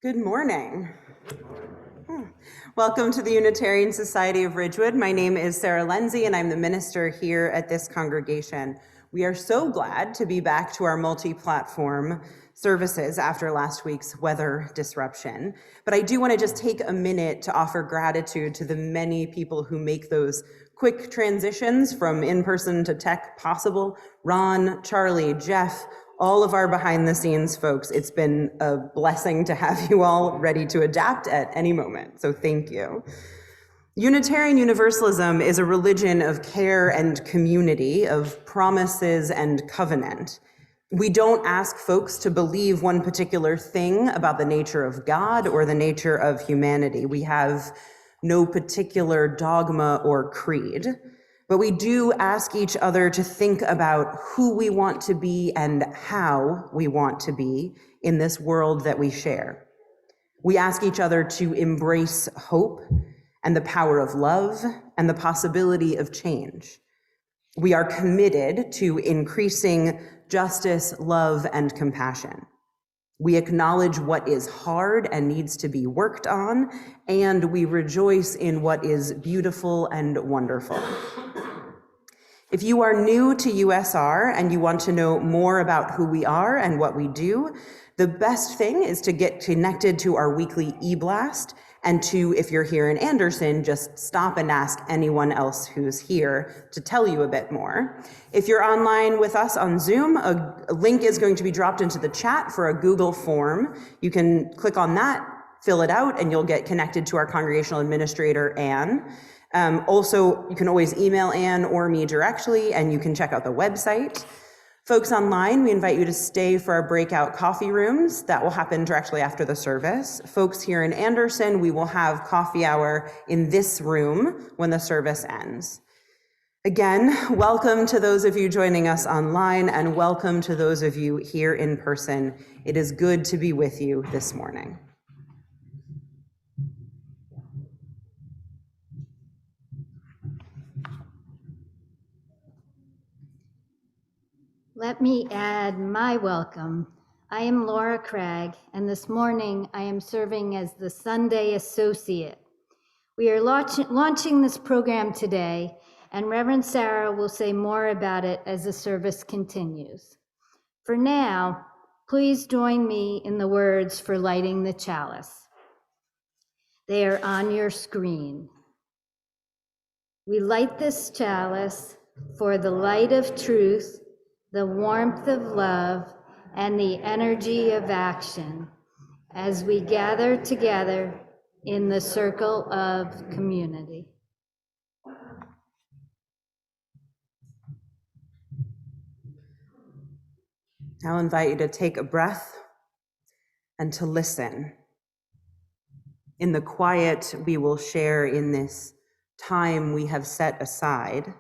Good morning. Welcome to the Unitarian Society of Ridgewood. My name is Sarah Lindsay, and I'm the minister here at this congregation. We are so glad to be back to our multi-platform services after last week's weather disruption. But I do want to just take a minute to offer gratitude to the many people who make those quick transitions from in-person to tech possible. Ron, Charlie, Jeff, all of our behind the scenes folks. It's been a blessing to have you all ready to adapt at any moment, so thank you. Unitarian Universalism is a religion of care and community, of promises and covenant. We don't ask folks to believe one particular thing about the nature of God or the nature of humanity. We have no particular dogma or creed. But we do ask each other to think about who we want to be and how we want to be in this world that we share. We ask each other to embrace hope and the power of love and the possibility of change. We are committed to increasing justice, love, and compassion. We acknowledge what is hard and needs to be worked on, and we rejoice in what is beautiful and wonderful. If you are new to USR and you want to know more about who we are and what we do, the best thing is to get connected to our weekly e-blast, and to, if you're here in Anderson, just stop and ask anyone else who's here to tell you a bit more. If you're online with us on Zoom, a link is going to be dropped into the chat for a Google form. You can click on that, fill it out, and you'll get connected to our congregational administrator, Anne. Also, you can always email Anne or me directly, and you can check out the website. Folks online, we invite you to stay for our breakout coffee rooms. That will happen directly after the service. Folks here in Anderson, we will have coffee hour in this room when the service ends. Again, welcome to those of you joining us online, and welcome to those of you here in person. It is good to be with you this morning. Let me add my welcome. I am Laura Krag, and this morning I am serving as the Sunday Associate. We are launching this program today, and Reverend Sarah will say more about it as the service continues. For now, please join me in the words for lighting the chalice. They are on your screen. We light this chalice for the light of truth, the warmth of love, and the energy of action as we gather together in the circle of community. I'll invite you to take a breath and to listen. In the quiet we will share in this time we have set aside,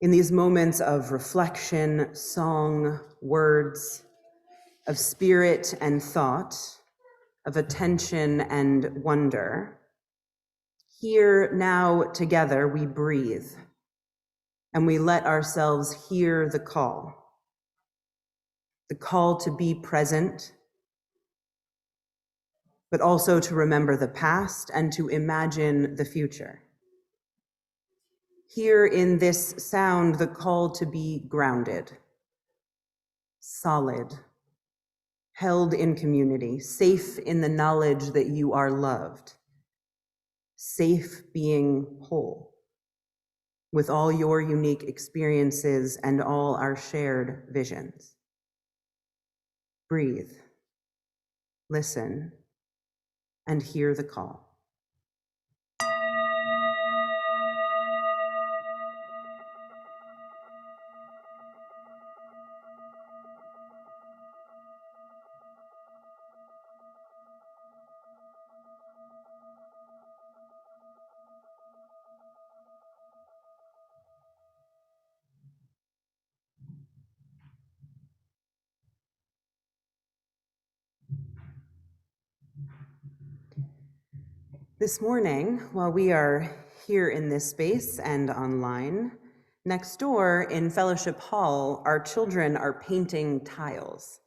in these moments of reflection, song, words, of spirit and thought, of attention and wonder, here now together we breathe and we let ourselves hear the call to be present, but also to remember the past and to imagine the future. Hear in this sound the call to be grounded, solid, held in community, safe in the knowledge that you are loved, safe being whole, with all your unique experiences and all our shared visions. Breathe, listen, and hear the call. This morning, while we are here in this space and online, next door in Fellowship Hall, our children are painting tiles.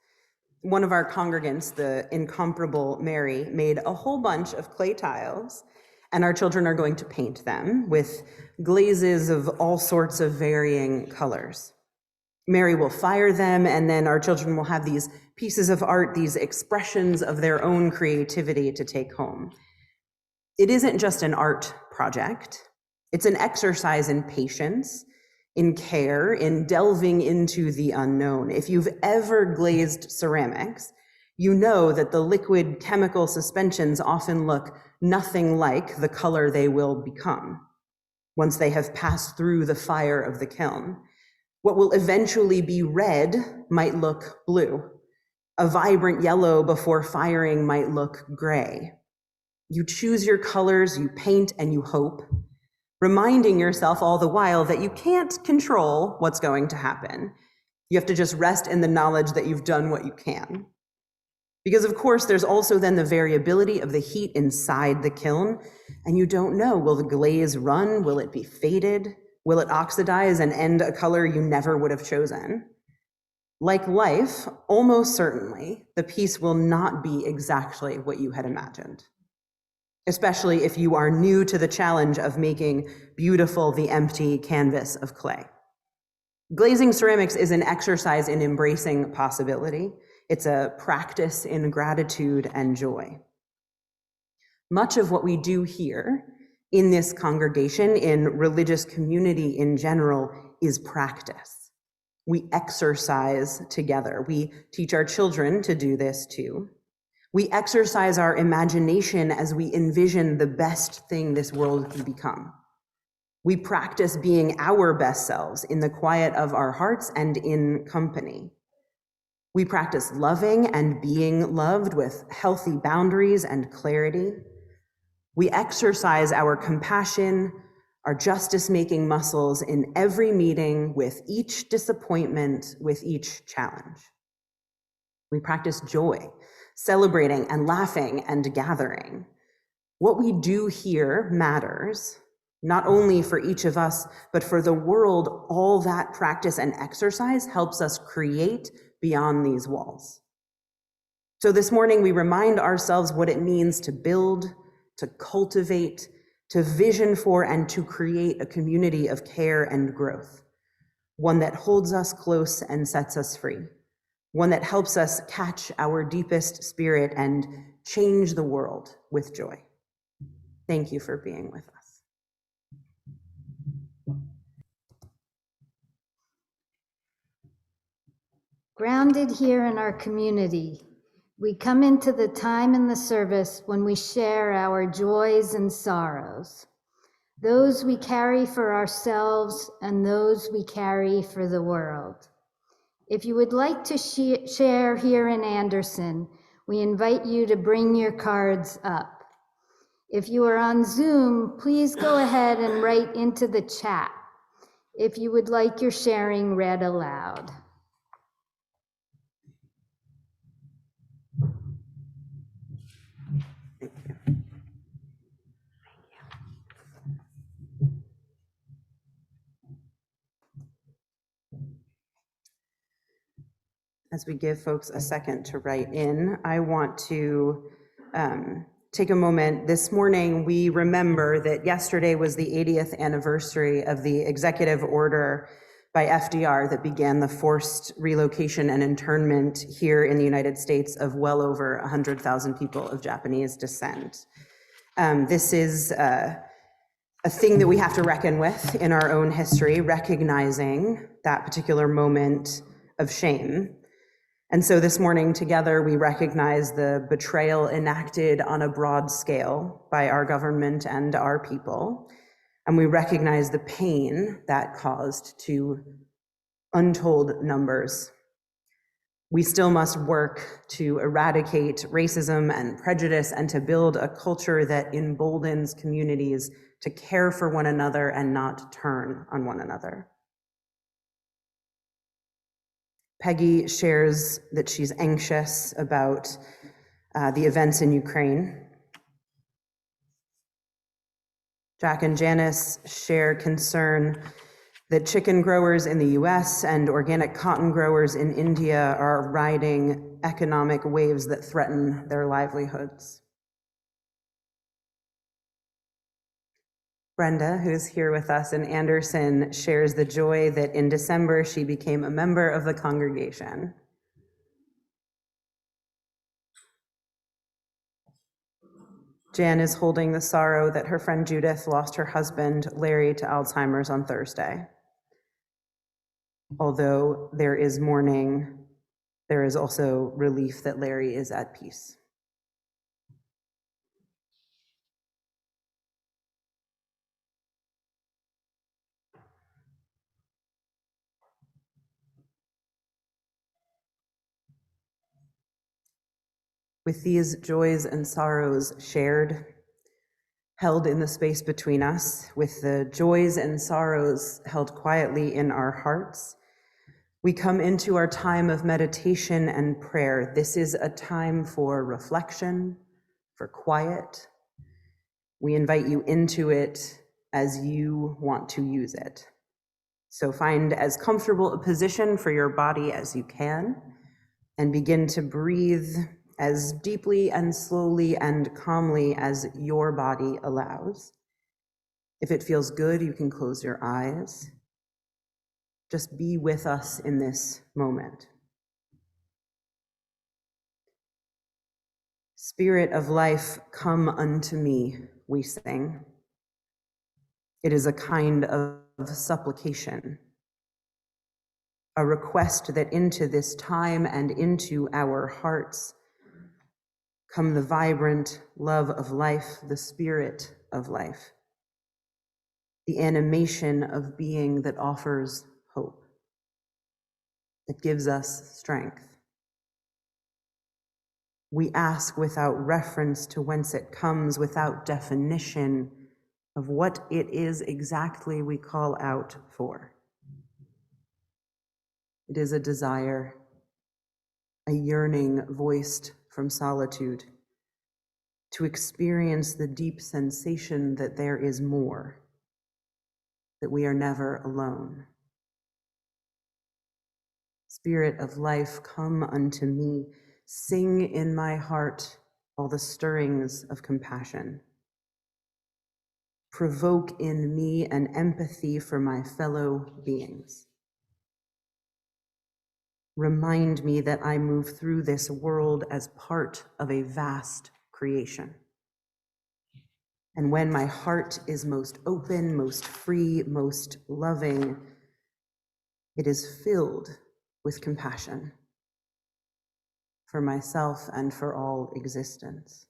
One of our congregants, the incomparable Mary, made a whole bunch of clay tiles, and our children are going to paint them with glazes of all sorts of varying colors. Mary will fire them, and then our children will have these pieces of art, these expressions of their own creativity to take home. It isn't just an art project. It's an exercise in patience, in care, in delving into the unknown. If you've ever glazed ceramics, you know that the liquid chemical suspensions often look nothing like the color they will become once they have passed through the fire of the kiln. What will eventually be red might look blue. A vibrant yellow before firing might look gray. You choose your colors, you paint, and you hope, reminding yourself all the while that you can't control what's going to happen. You have to just rest in the knowledge that you've done what you can. Because of course, there's also then the variability of the heat inside the kiln, and you don't know, will the glaze run? Will it be faded? Will it oxidize and end a color you never would have chosen? Like life, almost certainly, the piece will not be exactly what you had imagined, especially if you are new to the challenge of making beautiful the empty canvas of clay. Glazing ceramics is an exercise in embracing possibility. It's a practice in gratitude and joy. Much of what we do here in this congregation, in religious community in general, is practice. We exercise together. We teach our children to do this too. We exercise our imagination as we envision the best thing this world can become. We practice being our best selves in the quiet of our hearts and in company. We practice loving and being loved with healthy boundaries and clarity. We exercise our compassion, our justice-making muscles in every meeting, with each disappointment, with each challenge. We practice joy, celebrating and laughing and gathering. What we do here matters, not only for each of us, but for the world. All that practice and exercise helps us create beyond these walls. So this morning, we remind ourselves what it means to build, to cultivate, to vision for, and to create a community of care and growth, one that holds us close and sets us free, one that helps us catch our deepest spirit and change the world with joy. Thank you for being with us. Grounded here in our community, we come into the time in the service when we share our joys and sorrows, those we carry for ourselves and those we carry for the world. If you would like to share here in Anderson, we invite you to bring your cards up. If you are on Zoom, please go ahead and write into the chat if you would like your sharing read aloud. As we give folks a second to write in, I want to take a moment. This morning, we remember that yesterday was the 80th anniversary of the executive order by FDR that began the forced relocation and internment here in the United States of well over 100,000 people of Japanese descent. This is a thing that we have to reckon with in our own history, recognizing that particular moment of shame. And so this morning together, we recognize the betrayal enacted on a broad scale by our government and our people. And we recognize the pain that caused to untold numbers. We still must work to eradicate racism and prejudice and to build a culture that emboldens communities to care for one another and not turn on one another. Peggy shares that she's anxious about the events in Ukraine. Jack and Janice share concern that chicken growers in the US and organic cotton growers in India are riding economic waves that threaten their livelihoods. Brenda, who's here with us in Anderson, shares the joy that in December she became a member of the congregation. Jan is holding the sorrow that her friend Judith lost her husband, Larry, to Alzheimer's on Thursday. Although there is mourning, there is also relief that Larry is at peace. With these joys and sorrows shared, held in the space between us, with the joys and sorrows held quietly in our hearts, we come into our time of meditation and prayer. This is a time for reflection, for quiet. We invite you into it as you want to use it. So find as comfortable a position for your body as you can, and begin to breathe as deeply and slowly and calmly as your body allows. If it feels good, you can close your eyes. Just be with us in this moment. Spirit of life, come unto me, we sing. It is a kind of supplication, a request that into this time and into our hearts come the vibrant love of life, the spirit of life, the animation of being that offers hope, that gives us strength. We ask without reference to whence it comes, without definition of what it is exactly we call out for. It is a desire, a yearning voiced from solitude, to experience the deep sensation that there is more, that we are never alone. Spirit of life, come unto me. Sing in my heart all the stirrings of compassion. Provoke in me an empathy for my fellow beings. Remind me that I move through this world as part of a vast creation. And when my heart is most open, most free, most loving, it is filled with compassion for myself and for all existence.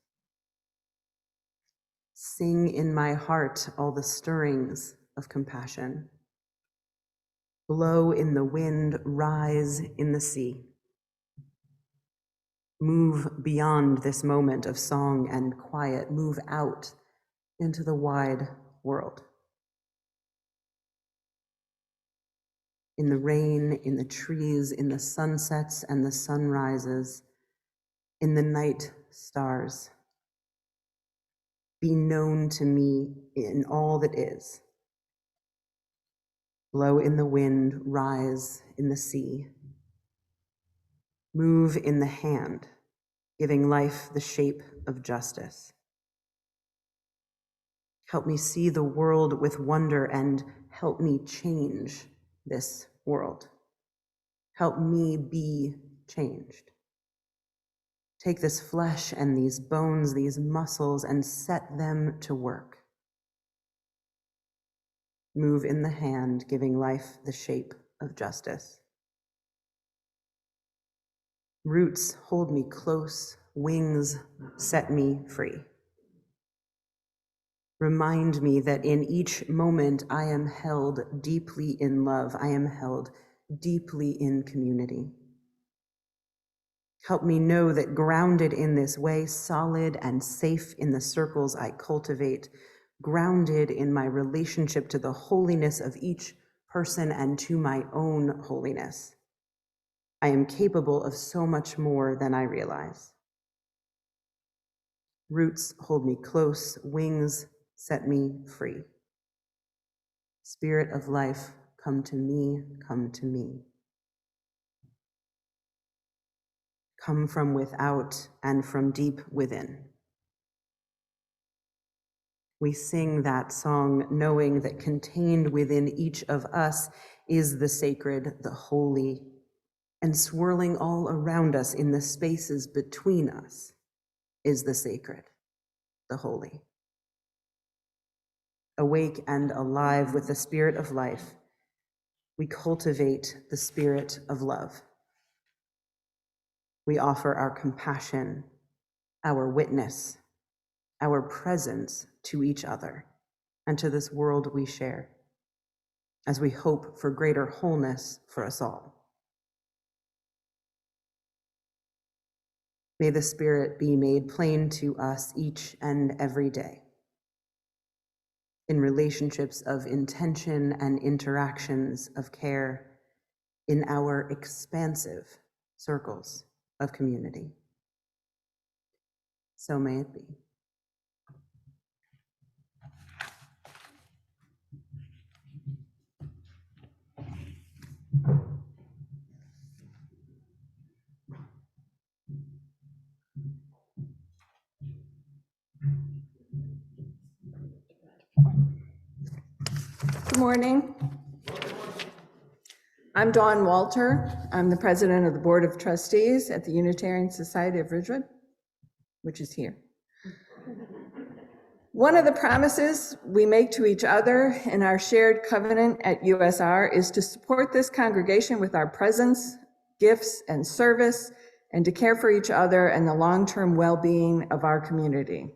Sing in my heart all the stirrings of compassion. Blow in the wind, rise in the sea. Move beyond this moment of song and quiet. Move out into the wide world. In the rain, in the trees, in the sunsets and the sunrises, in the night stars. Be known to me in all that is. Blow in the wind, rise in the sea. Move in the hand, giving life the shape of justice. Help me see the world with wonder and help me change this world. Help me be changed. Take this flesh and these bones, these muscles, and set them to work. Move in the hand, giving life the shape of justice. Roots hold me close, wings set me free. Remind me that in each moment I am held deeply in love. I am held deeply in community. Help me know that grounded in this way, solid and safe in the circles I cultivate, grounded in my relationship to the holiness of each person and to my own holiness, I am capable of so much more than I realize. Roots hold me close, wings set me free. Spirit of life, come to me, come to me. come from without and from deep within. We sing that song knowing that contained within each of us is the sacred, the holy, and swirling all around us in the spaces between us is the sacred, the holy. Awake and alive with the spirit of life, we cultivate the spirit of love. We offer our compassion, our witness, our presence to each other and to this world we share, as we hope for greater wholeness for us all. May the Spirit be made plain to us each and every day, in relationships of intention and interactions of care, in our expansive circles of community. So may it be. Good morning. I'm Dawn Walter. I'm the president of the Board of Trustees at the Unitarian Society of Ridgewood, which is here. One of the promises we make to each other in our shared covenant at USR is to support this congregation with our presence, gifts, and service, and to care for each other and the long-term well-being of our community.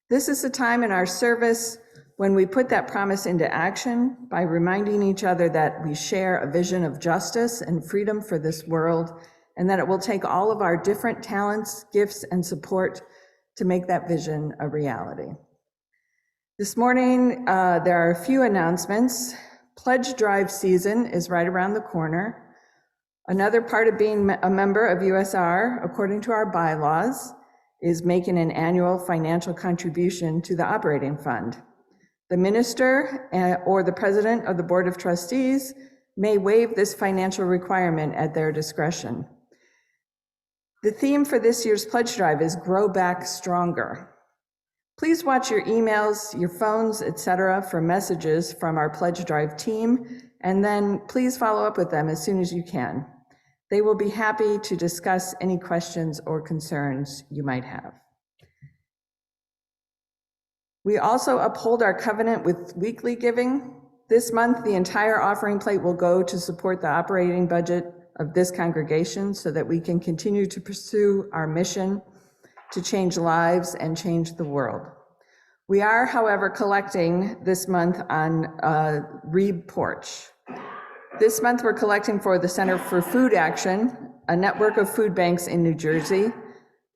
This is a time in our service when we put that promise into action by reminding each other that we share a vision of justice and freedom for this world, and that it will take all of our different talents, gifts, and support to make that vision a reality. This morning, there are a few announcements. Pledge drive season is right around the corner. Another part of being a member of USR, according to our bylaws, is making an annual financial contribution to the operating fund. The minister or the president of the Board of Trustees may waive this financial requirement at their discretion. The theme for this year's pledge drive is Grow Back Stronger. Please watch your emails, your phones, etc. for messages from our pledge drive team, and then please follow up with them as soon as you can. They will be happy to discuss any questions or concerns you might have. We also uphold our covenant with weekly giving. This month, the entire offering plate will go to support the operating budget of this congregation so that we can continue to pursue our mission to change lives and change the world. We are, however, collecting this month on Reeb Porch. This month, we're collecting for the Center for Food Action, a network of food banks in New Jersey.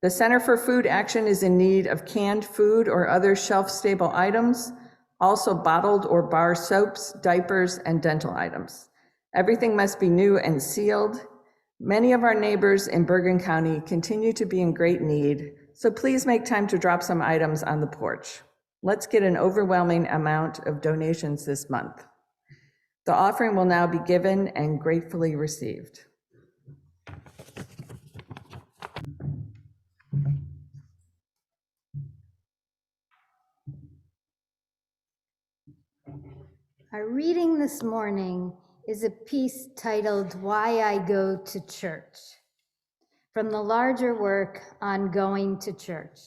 The Center for Food Action is in need of canned food or other shelf-stable items, also bottled or bar soaps, diapers, and dental items. Everything must be new and sealed. Many of our neighbors in Bergen County continue to be in great need, so please make time to drop some items on the porch. Let's get an overwhelming amount of donations this month. The offering will now be given and gratefully received. Our reading this morning is a piece titled Why I Go to Church, from the larger work on going to church.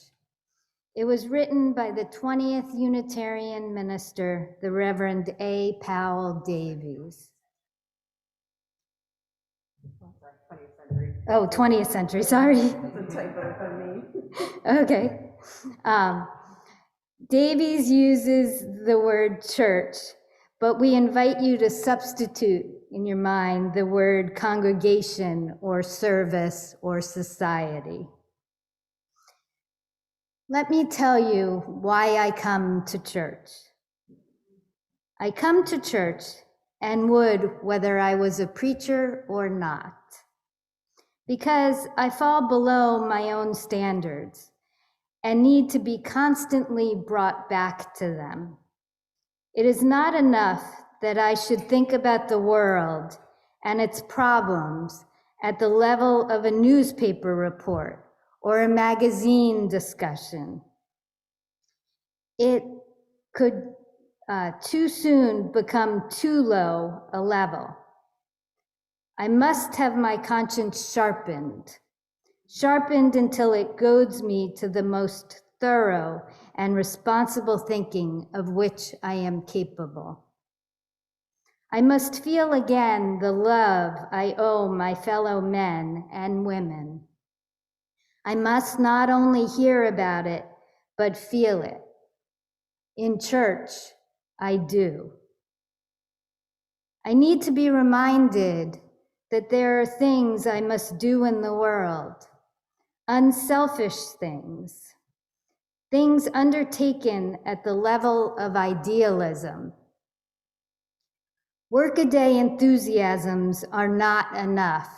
It was written by the 20th Unitarian Minister, the Reverend A. Powell Davies. 20th century, sorry. Okay. Davies uses the word church, but we invite you to substitute in your mind the word congregation or service or society. Let me tell you why I come to church. I come to church and would whether I was a preacher or not, because I fall below my own standards and need to be constantly brought back to them. It is not enough that I should think about the world and its problems at the level of a newspaper report or a magazine discussion. It could too soon become too low a level. I must have my conscience sharpened until it goads me to the most thorough and responsible thinking of which I am capable. I must feel again the love I owe my fellow men and women. I must not only hear about it, but feel it. In church, I do. I need to be reminded that there are things I must do in the world, unselfish things, things undertaken at the level of idealism. Workaday enthusiasms are not enough.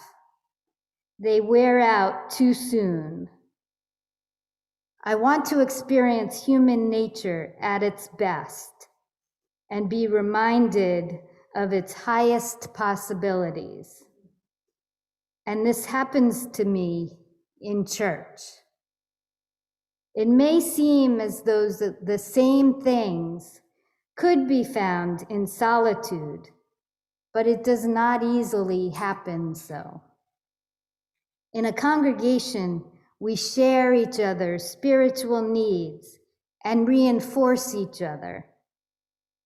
They wear out too soon. I want to experience human nature at its best and be reminded of its highest possibilities. And this happens to me in church. It may seem as though the same things could be found in solitude, but it does not easily happen so. In a congregation, we share each other's spiritual needs and reinforce each other.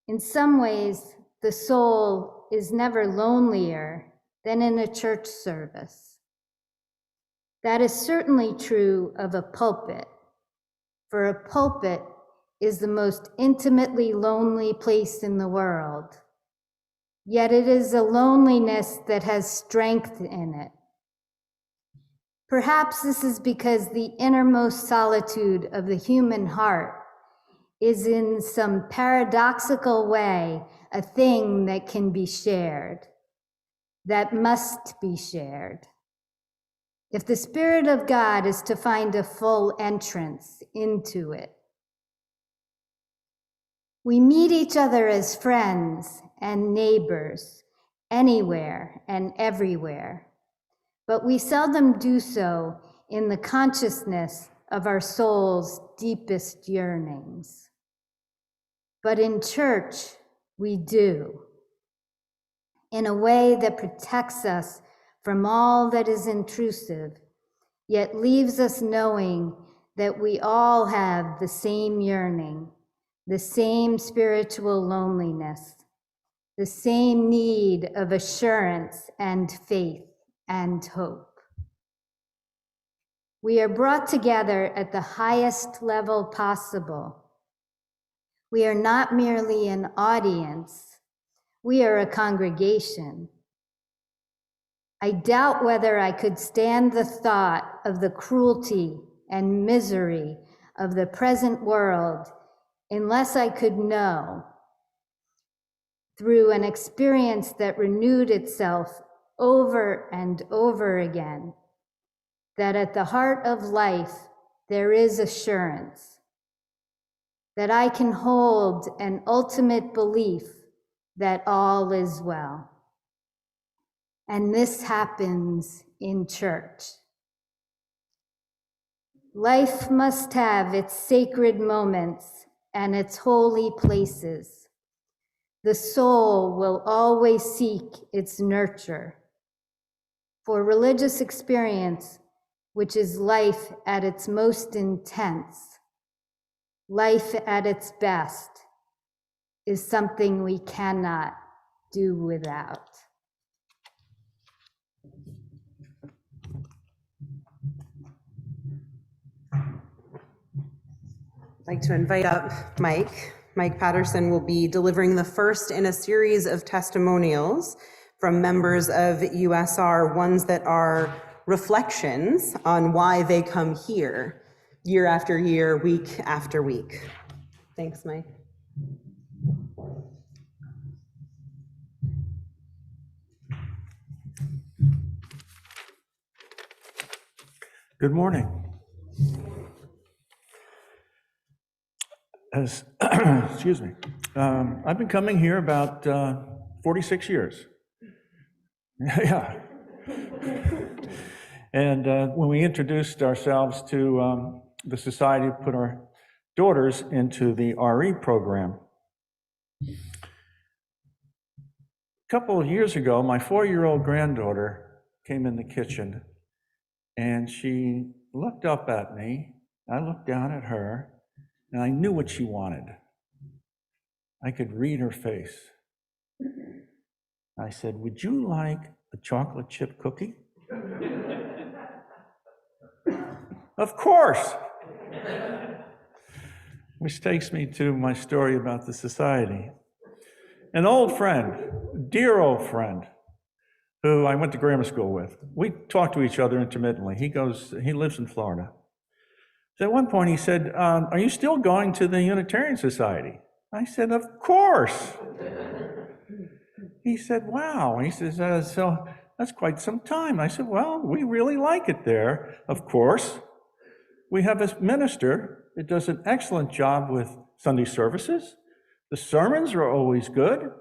In some ways, the soul is never lonelier than in a church service. That is certainly true of a pulpit, for a pulpit is the most intimately lonely place in the world. Yet it is a loneliness that has strength in it. Perhaps this is because the innermost solitude of the human heart is in some paradoxical way a thing that can be shared, that must be shared. If the Spirit of God is to find a full entrance into it. We meet each other as friends and neighbors anywhere and everywhere, but we seldom do so in the consciousness of our soul's deepest yearnings. But in church, we do, in a way that protects us from all that is intrusive, yet leaves us knowing that we all have the same yearning, the same spiritual loneliness, the same need of assurance and faith and hope. We are brought together at the highest level possible. We are not merely an audience, we are a congregation. I doubt whether I could stand the thought of the cruelty and misery of the present world unless I could know, through an experience that renewed itself over and over again, that at the heart of life there is assurance, that I can hold an ultimate belief that all is well. And this happens in church. Life must have its sacred moments and its holy places. The soul will always seek its nurture. For religious experience, which is life at its most intense, life at its best, is something we cannot do without. I'd like to invite up Mike. Mike Patterson will be delivering the first in a series of testimonials from members of USR, ones that are reflections on why they come here year after year, week after week. Thanks, Mike. Good morning. Excuse me. I've been coming here about 46 years. Yeah. And when we introduced ourselves to the society, put our daughters into the RE program. A couple of years ago, my 4-year-old granddaughter came in the kitchen and she looked up at me. I looked down at her and I knew what she wanted. I could read her face. I said, "Would you like a chocolate chip cookie?" Of course. Which takes me to my story about the society. An old friend, dear old friend, who I went to grammar school with. We talk to each other intermittently. He lives in Florida. So at one point he said, "Are you still going to the Unitarian Society?" I said, "Of course." He said, "Wow." He says, "So that's quite some time." I said, "Well, we really like it there, of course. We have a minister that does an excellent job with Sunday services. The sermons are always good.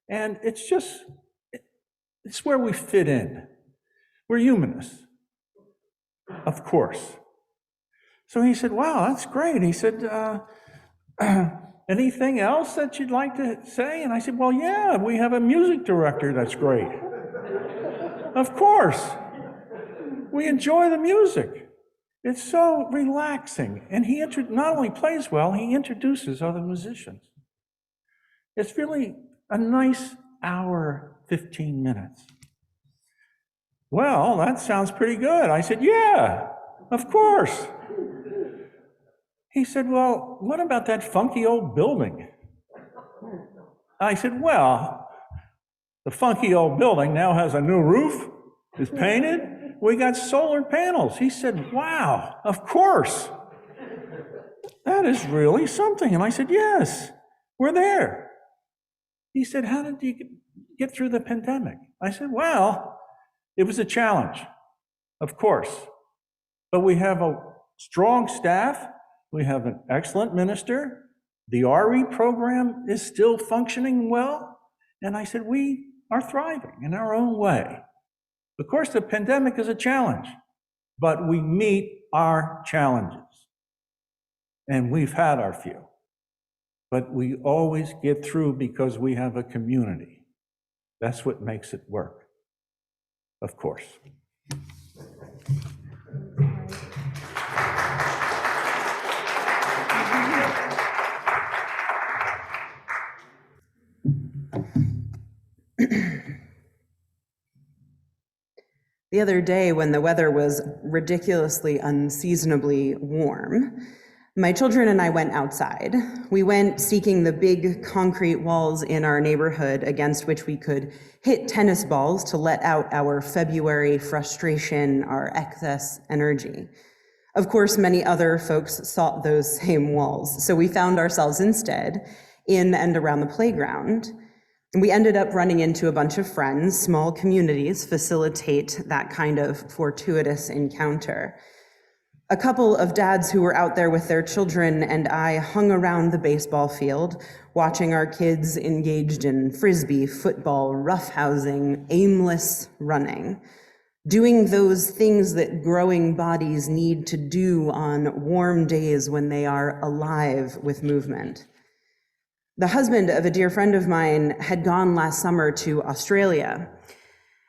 And it's where we fit in. We're humanists, of course." So he said, "Wow, that's great." He said, "Anything else that you'd like to say?" And I said, "Well, yeah, we have a music director that's great." Of course. We enjoy the music. It's so relaxing. And he not only plays well, he introduces other musicians. It's really a nice hour, 15 minutes. "Well, that sounds pretty good." I said, "Yeah, of course." He said, "Well, what about that funky old building?" I said, "Well, the funky old building now has a new roof, is painted. We got solar panels." He said, "Wow, of course. That is really something." And I said, "Yes, we're there." He said, "How did you get through the pandemic?" I said, "Well, it was a challenge, of course. But we have a strong staff. We have an excellent minister. The RE program is still functioning well." And I said, "We are thriving in our own way. Of course, the pandemic is a challenge, but we meet our challenges. And we've had our few. But we always get through because we have a community. That's what makes it work, of course." The other day, when the weather was ridiculously unseasonably warm, my children and I went outside. We went seeking the big concrete walls in our neighborhood against which we could hit tennis balls to let out our February frustration, our excess energy. Of course, many other folks sought those same walls, so we found ourselves instead in and around the playground. And we ended up running into a bunch of friends. Small communities facilitate that kind of fortuitous encounter. A couple of dads who were out there with their children and I hung around the baseball field, watching our kids engaged in frisbee, football, roughhousing, aimless running, doing those things that growing bodies need to do on warm days when they are alive with movement. The husband of a dear friend of mine had gone last summer to Australia.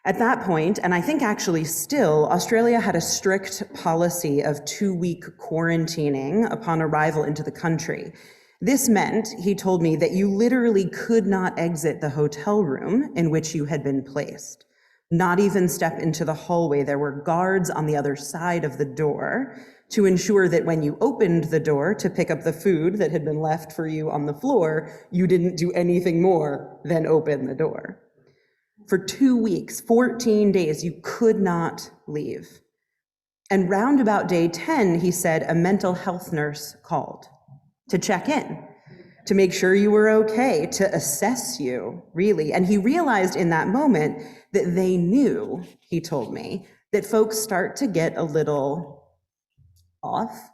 At that point, and I think actually still, Australia had a strict policy of 2-week quarantining upon arrival into the country. This meant, he told me, that you literally could not exit the hotel room in which you had been placed, not even step into the hallway. There were guards on the other side of the door to ensure that when you opened the door to pick up the food that had been left for you on the floor, you didn't do anything more than open the door. For 2 weeks, 14 days, you could not leave. And round about day 10, he said, a mental health nurse called to check in, to make sure you were okay, to assess you, really. And he realized in that moment that they knew, he told me, that folks start to get a little off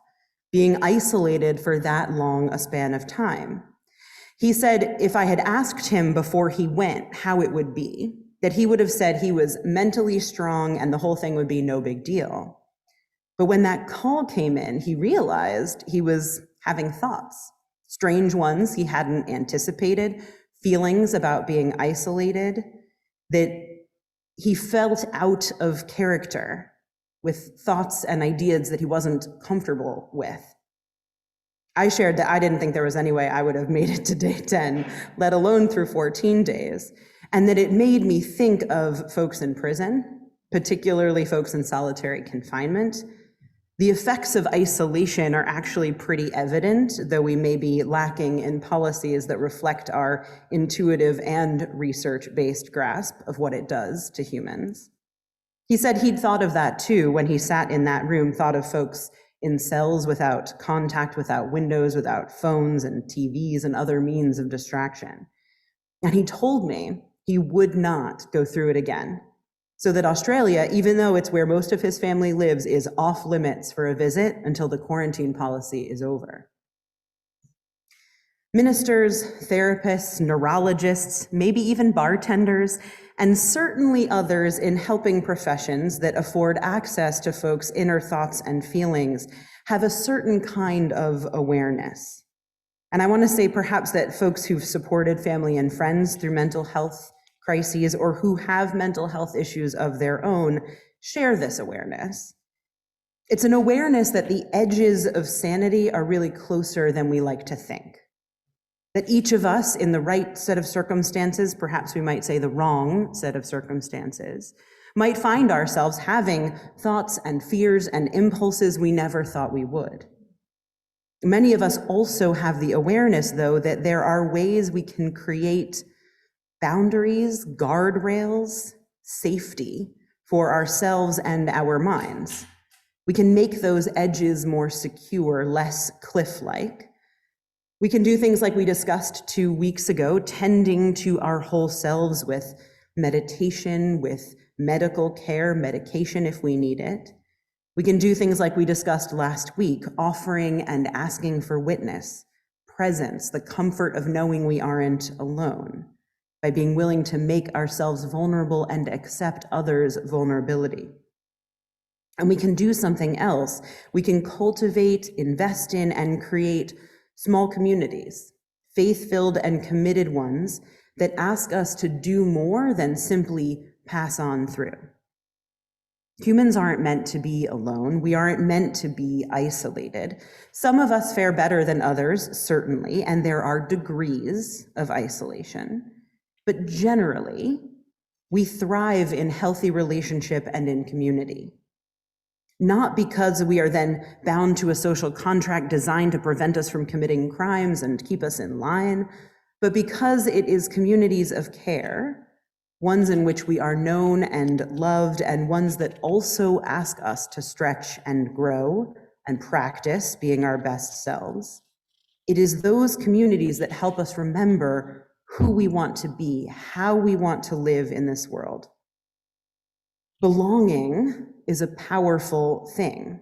being isolated for that long a span of time. He said if I had asked him before he went how it would be, that he would have said he was mentally strong and the whole thing would be no big deal. But when that call came in, he realized he was having thoughts, strange ones he hadn't anticipated, feelings about being isolated, that he felt out of character with thoughts and ideas that he wasn't comfortable with. I shared that I didn't think there was any way I would have made it to day 10, let alone through 14 days, and that it made me think of folks in prison, particularly folks in solitary confinement. The effects of isolation are actually pretty evident, though we may be lacking in policies that reflect our intuitive and research-based grasp of what it does to humans. He said he'd thought of that too when he sat in that room, thought of folks in cells without contact, without windows, without phones and TVs and other means of distraction. And he told me he would not go through it again. So that Australia, even though it's where most of his family lives, is off limits for a visit until the quarantine policy is over. Ministers, therapists, neurologists, maybe even bartenders, and certainly others in helping professions that afford access to folks' inner thoughts and feelings have a certain kind of awareness. And I want to say perhaps that folks who've supported family and friends through mental health crises or who have mental health issues of their own share this awareness. It's an awareness that the edges of sanity are really closer than we like to think. That each of us in the right set of circumstances, perhaps we might say the wrong set of circumstances, might find ourselves having thoughts and fears and impulses we never thought we would. Many of us also have the awareness, though, that there are ways we can create boundaries, guardrails, safety for ourselves and our minds. We can make those edges more secure, less cliff-like. We can do things like we discussed 2 weeks ago, tending to our whole selves with meditation, with medical care, medication if we need it. We can do things like we discussed last week, offering and asking for witness, presence, the comfort of knowing we aren't alone, by being willing to make ourselves vulnerable and accept others' vulnerability. And we can do something else. We can cultivate, invest in, and create small communities, faith-filled and committed ones that ask us to do more than simply pass on through. Humans aren't meant to be alone. We aren't meant to be isolated. Some of us fare better than others, certainly, and there are degrees of isolation. But generally, we thrive in healthy relationship and in community. Not because we are then bound to a social contract designed to prevent us from committing crimes and keep us in line, but because it is communities of care, ones in which we are known and loved, and ones that also ask us to stretch and grow and practice being our best selves. It is those communities that help us remember who we want to be, how we want to live in this world. Belonging is a powerful thing.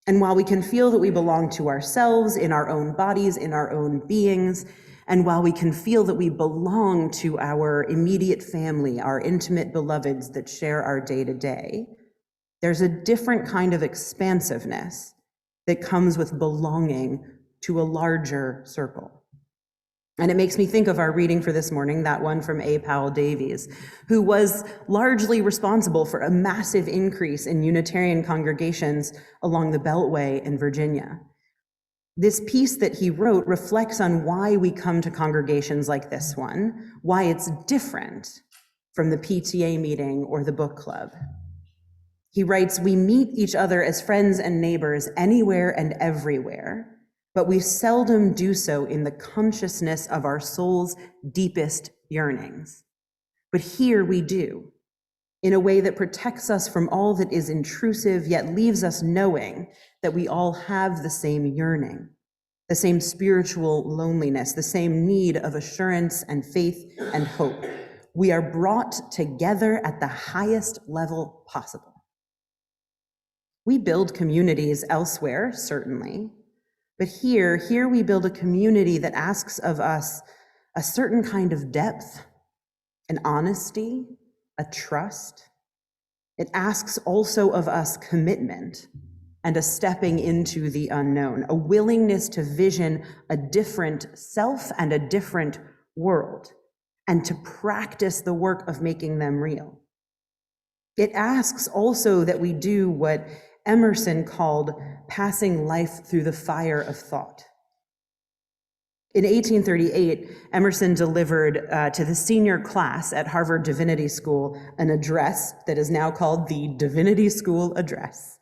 And while we can feel that we belong to ourselves, in our own bodies, in our own beings, and while we can feel that we belong to our immediate family, our intimate beloveds that share our day-to-day, there's a different kind of expansiveness that comes with belonging to a larger circle. And it makes me think of our reading for this morning, that one from A. Powell Davies, who was largely responsible for a massive increase in Unitarian congregations along the Beltway in Virginia. This piece that he wrote reflects on why we come to congregations like this one, why it's different from the PTA meeting or the book club. He writes, "We meet each other as friends and neighbors anywhere and everywhere, but we seldom do so in the consciousness of our soul's deepest yearnings. But here we do, in a way that protects us from all that is intrusive, yet leaves us knowing that we all have the same yearning, the same spiritual loneliness, the same need of assurance and faith and hope. We are brought together at the highest level possible." We build communities elsewhere, certainly, but here we build a community that asks of us a certain kind of depth, an honesty, a trust. It asks also of us commitment and a stepping into the unknown, a willingness to vision a different self and a different world, and to practice the work of making them real. It asks also that we do what Emerson called passing life through the fire of thought. In 1838, Emerson delivered to the senior class at Harvard Divinity School an address that is now called the Divinity School Address.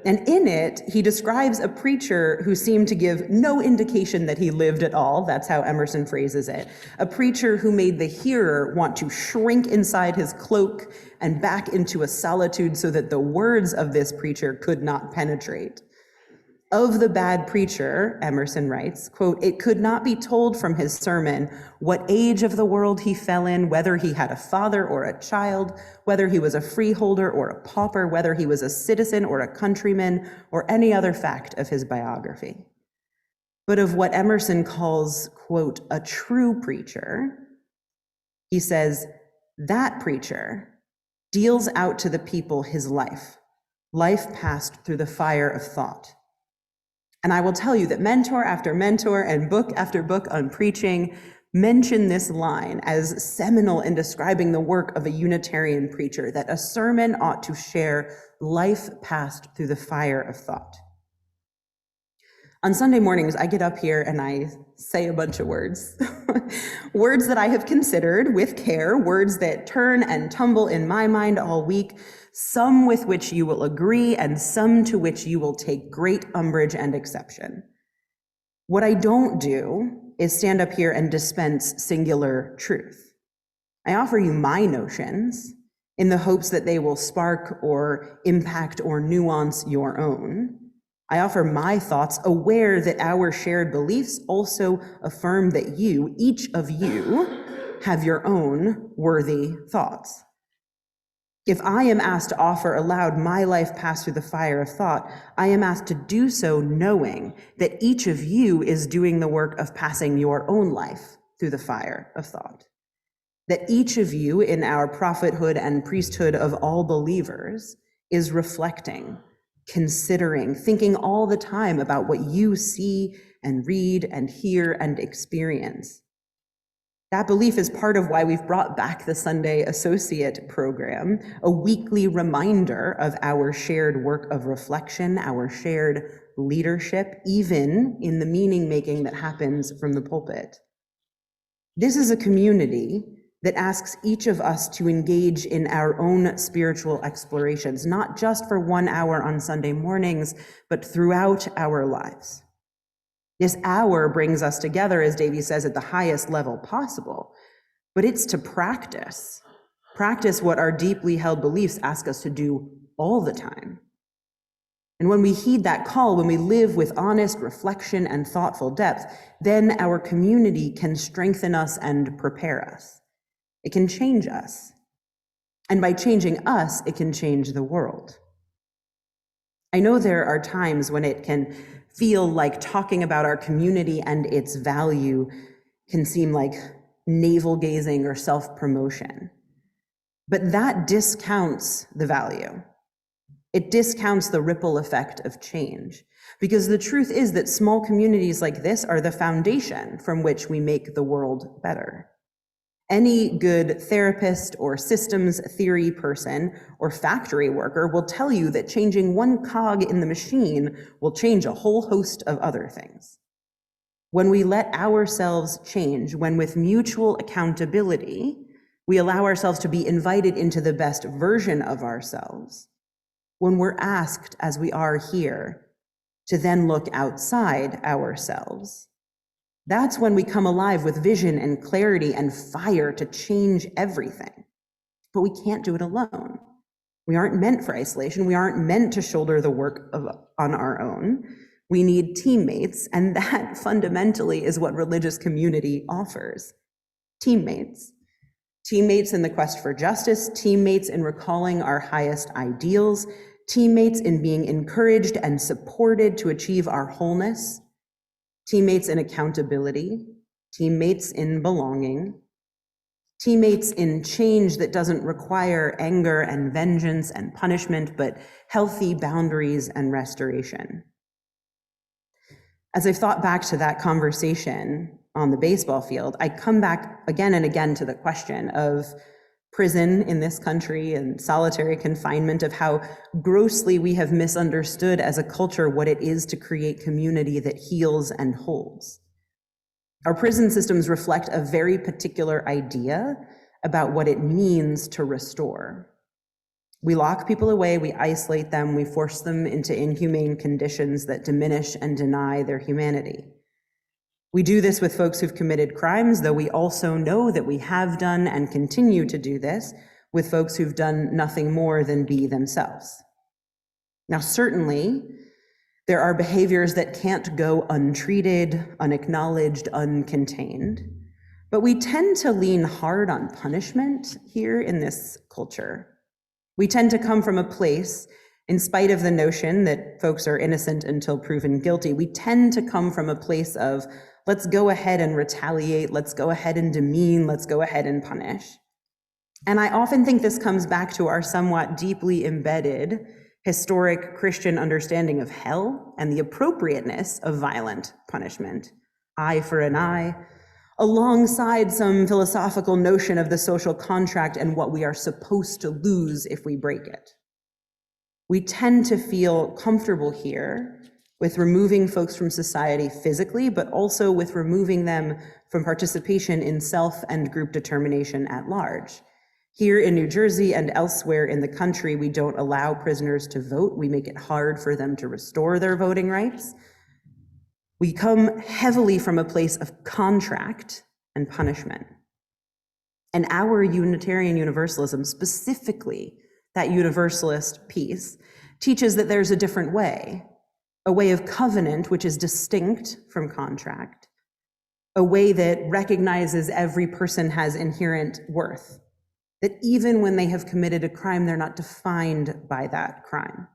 And in it, he describes a preacher who seemed to give no indication that he lived at all. That's how Emerson phrases it. A preacher who made the hearer want to shrink inside his cloak and back into a solitude so that the words of this preacher could not penetrate. Of the bad preacher, Emerson writes, quote, "It could not be told from his sermon what age of the world he fell in, whether he had a father or a child, whether he was a freeholder or a pauper, whether he was a citizen or a countryman, or any other fact of his biography. But of what Emerson calls, quote, a true preacher, he says, that preacher deals out to the people his life passed through the fire of thought. And I will tell you that mentor after mentor and book after book on preaching mention this line as seminal in describing the work of a Unitarian preacher, that a sermon ought to share life passed through the fire of thought. On Sunday mornings, I get up here and I say a bunch of words. Words that I have considered with care, words that turn and tumble in my mind all week, some with which you will agree and some to which you will take great umbrage and exception. What I don't do is stand up here and dispense singular truth. I offer you my notions in the hopes that they will spark or impact or nuance your own. I offer my thoughts, aware that our shared beliefs also affirm that you, each of you, have your own worthy thoughts. If I am asked to offer aloud my life passed through the fire of thought, I am asked to do so knowing that each of you is doing the work of passing your own life through the fire of thought. That each of you in our prophethood and priesthood of all believers is reflecting, considering, thinking all the time about what you see and read and hear and experience. That belief is part of why we've brought back the Sunday Associate program, a weekly reminder of our shared work of reflection, our shared leadership, even in the meaning making that happens from the pulpit. This is a community that asks each of us to engage in our own spiritual explorations, not just for 1 hour on Sunday mornings, but throughout our lives. This hour brings us together, as Davies says, at the highest level possible, but it's to practice what our deeply held beliefs ask us to do all the time. And when we heed that call, when we live with honest reflection and thoughtful depth, then our community can strengthen us and prepare us. It can change us. And by changing us, it can change the world. I know there are times when it can feel like talking about our community and its value can seem like navel-gazing or self-promotion. But that discounts the value. It discounts the ripple effect of change. Because the truth is that small communities like this are the foundation from which we make the world better. Any good therapist or systems theory person or factory worker will tell you that changing one cog in the machine will change a whole host of other things. When we let ourselves change, when with mutual accountability, we allow ourselves to be invited into the best version of ourselves, when we're asked, as we are here, to then look outside ourselves, that's when we come alive with vision and clarity and fire to change everything. But we can't do it alone. We aren't meant for isolation. We aren't meant to shoulder the work on our own. We need teammates, and that fundamentally is what religious community offers. Teammates. Teammates in the quest for justice, teammates in recalling our highest ideals, teammates in being encouraged and supported to achieve our wholeness, teammates in accountability, teammates in belonging, teammates in change that doesn't require anger and vengeance and punishment, but healthy boundaries and restoration. As I've thought back to that conversation on the baseball field, I come back again and again to the question of prison in this country and solitary confinement, of how grossly we have misunderstood as a culture what it is to create community that heals and holds. Our prison systems reflect a very particular idea about what it means to restore. We lock people away, we isolate them, we force them into inhumane conditions that diminish and deny their humanity. We do this with folks who've committed crimes, though we also know that we have done and continue to do this with folks who've done nothing more than be themselves. Now, certainly, there are behaviors that can't go untreated, unacknowledged, uncontained, but we tend to lean hard on punishment here in this culture. We tend to come from a place, in spite of the notion that folks are innocent until proven guilty, we tend to come from a place of, let's go ahead and retaliate, let's go ahead and demean, let's go ahead and punish. And I often think this comes back to our somewhat deeply embedded historic Christian understanding of hell and the appropriateness of violent punishment, eye for an eye, alongside some philosophical notion of the social contract and what we are supposed to lose if we break it. We tend to feel comfortable here with removing folks from society physically, but also with removing them from participation in self and group determination at large. Here in New Jersey and elsewhere in the country, we don't allow prisoners to vote. We make it hard for them to restore their voting rights. We come heavily from a place of contract and punishment. And our Unitarian Universalism, specifically that Universalist piece, teaches that there's a different way, a way of covenant which is distinct from contract, a way that recognizes every person has inherent worth, that even when they have committed a crime, they're not defined by that crime.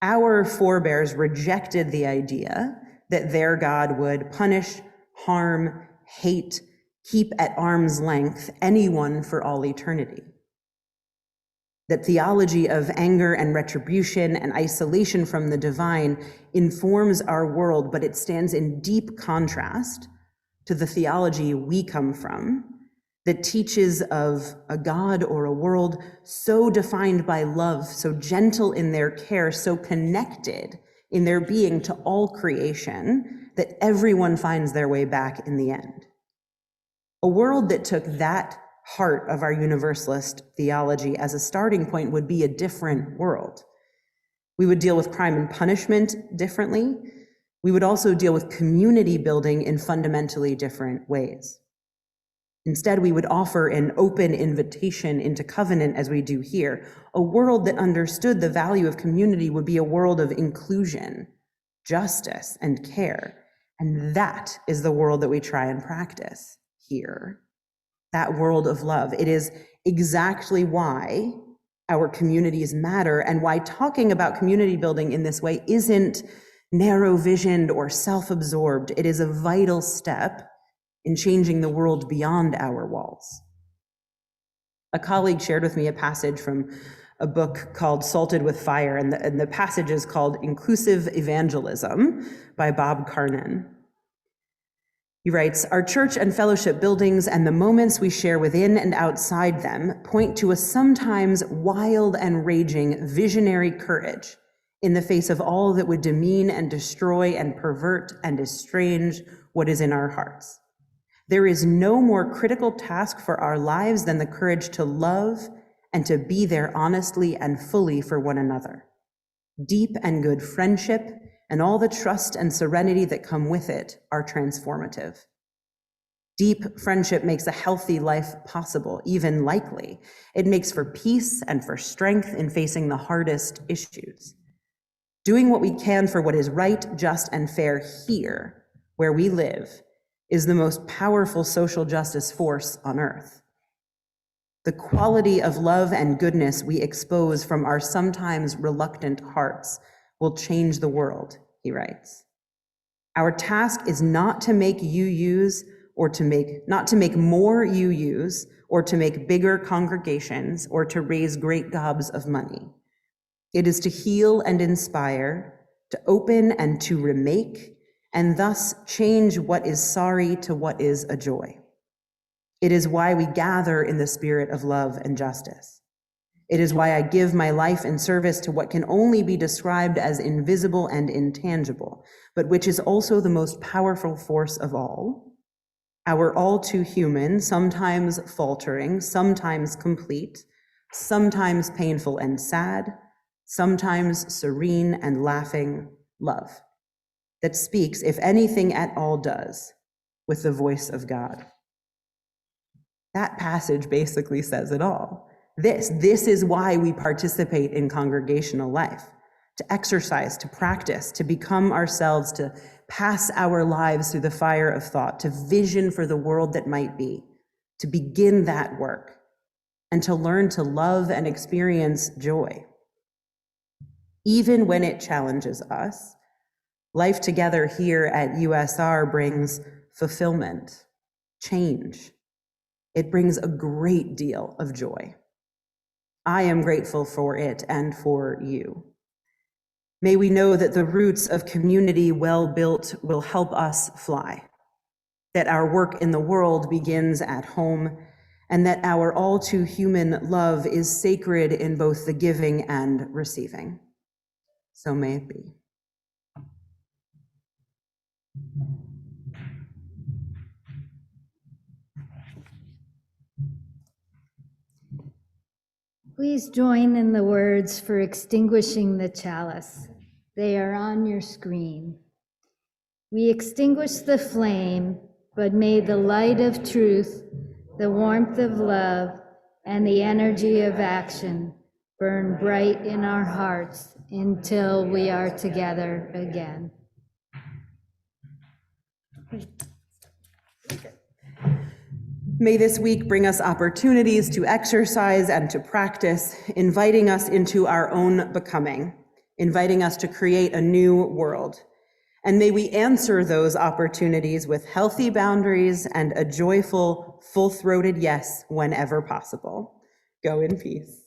Our forebears rejected the idea that their God would punish, harm, hate, keep at arm's length anyone for all eternity. That theology of anger and retribution and isolation from the divine informs our world, but it stands in deep contrast to the theology we come from, that teaches of a God or a world so defined by love, so gentle in their care, so connected in their being to all creation, that everyone finds their way back in the end. A world that took that heart of our Universalist theology as a starting point would be a different world. We would deal with crime and punishment differently. We would also deal with community building in fundamentally different ways. Instead, we would offer an open invitation into covenant as we do here. A world that understood the value of community would be a world of inclusion, justice, and care. And that is the world that we try and practice here. That world of love. It is exactly why our communities matter and why talking about community building in this way isn't narrow-visioned or self-absorbed. It is a vital step in changing the world beyond our walls. A colleague shared with me a passage from a book called Salted with Fire, and the passage is called Inclusive Evangelism by Bob Carnan. He writes, "Our church and fellowship buildings and the moments we share within and outside them point to a sometimes wild and raging visionary courage in the face of all that would demean and destroy and pervert and estrange what is in our hearts. There is no more critical task for our lives than the courage to love and to be there honestly and fully for one another. Deep and good friendship and all the trust and serenity that come with it are transformative. Deep friendship makes a healthy life possible, even likely. It makes for peace and for strength in facing the hardest issues. Doing what we can for what is right, just, and fair here, where we live, is the most powerful social justice force on earth. The quality of love and goodness we expose from our sometimes reluctant hearts will change the world," he writes. "Our task is not to make UUs or not to make more UUs, or to make bigger congregations, or to raise great gobs of money. It is to heal and inspire, to open and to remake, and thus change what is sorry to what is a joy. It is why we gather in the spirit of love and justice. It is why I give my life in service to what can only be described as invisible and intangible, but which is also the most powerful force of all. Our all too human, sometimes faltering, sometimes complete, sometimes painful and sad, sometimes serene and laughing love that speaks, if anything at all does, with the voice of God. That passage basically says it all. This is why we participate in congregational life, to exercise, to practice, to become ourselves, to pass our lives through the fire of thought, to vision for the world that might be, to begin that work, and to learn to love and experience joy. Even when it challenges us, life together here at USR brings fulfillment, change. It brings a great deal of joy. I am grateful for it and for you. May we know that the roots of community well built will help us fly, that our work in the world begins at home, and that our all too human love is sacred in both the giving and receiving. So may it be. Please join in the words for extinguishing the chalice. They are on your screen. We extinguish the flame, but may the light of truth, the warmth of love, and the energy of action burn bright in our hearts until we are together again. May this week bring us opportunities to exercise and to practice, inviting us into our own becoming, inviting us to create a new world. And may we answer those opportunities with healthy boundaries and a joyful, full-throated yes whenever possible. Go in peace.